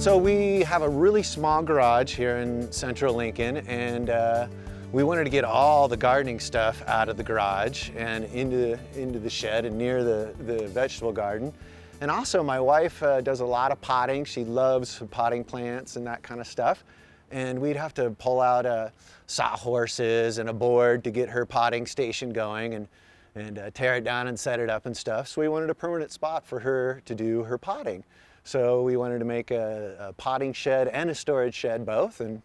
So we have a really small garage here in central Lincoln, and we wanted to get all the gardening stuff out of the garage and into the shed and near the vegetable garden. And also my wife does a lot of potting. She loves potting plants and that kind of stuff. And we'd have to pull out sawhorses and a board to get her potting station going and tear it down and set it up and stuff. So we wanted a permanent spot for her to do her potting. So we wanted to make a potting shed and a storage shed both, and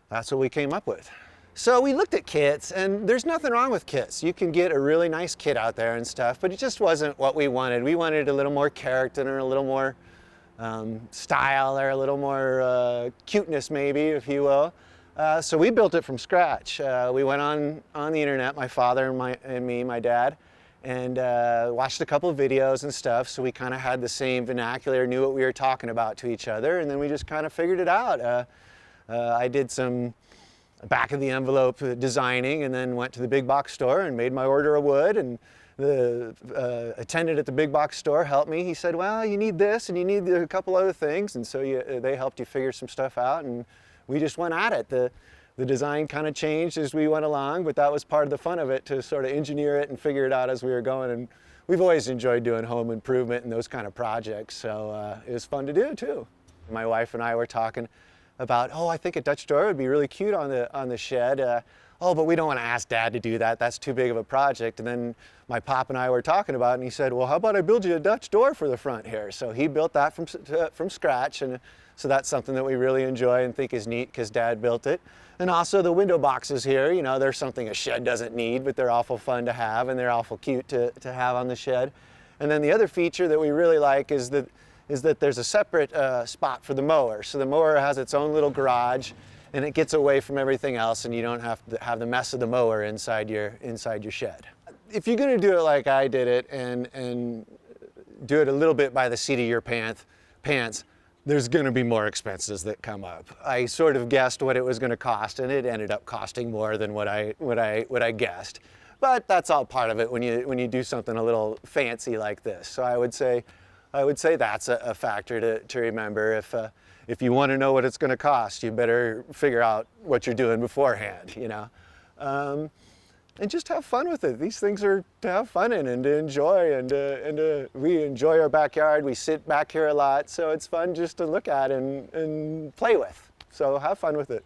that's what we came up with. So we looked at kits, and there's nothing wrong with kits. You can get a really nice kit out there and stuff, but it just wasn't what we wanted. We wanted a little more character and a little more style, or a little more cuteness maybe, if you will. So we built it from scratch. We went on the internet, my father and me, my dad, and watched a couple of videos and stuff, so we kind of had the same vernacular, knew what we were talking about to each other, and then we just kind of figured it out. I did some back of the envelope designing, and then went to the big box store and made my order of wood, and the attendant at the big box store helped me. He said, well, you need this and you need a couple other things, and so they helped you figure some stuff out, and we just went at it. The design kind of changed as we went along, but that was part of the fun of it, to sort of engineer it and figure it out as we were going. And we've always enjoyed doing home improvement and those kind of projects, so it was fun to do too. My wife and I were talking about, oh, I think a Dutch door would be really cute on the shed. Oh, but we don't want to ask Dad to do that. That's too big of a project. And then my pop and I were talking about it, and he said, well, how about I build you a Dutch door for the front here? So he built that from scratch, and so that's something that we really enjoy and think is neat because Dad built it. And also the window boxes here, you know, they're something a shed doesn't need, but they're awful fun to have, and they're awful cute to have on the shed. And then the other feature that we really like is that there's a separate spot for the mower. So the mower has its own little garage, and it gets away from everything else, and you don't have to have the mess of the mower inside your shed. If you're going to do it like I did it and do it a little bit by the seat of your pants, there's going to be more expenses that come up. I sort of guessed what it was going to cost, and it ended up costing more than what I guessed. But that's all part of it when you do something a little fancy like this. So I would say that's a factor to remember. If you want to know what it's going to cost, you better figure out what you're doing beforehand, you know. And just have fun with it. These things are to have fun in and to enjoy, and we enjoy our backyard. We sit back here a lot, so it's fun just to look at and play with. So have fun with it.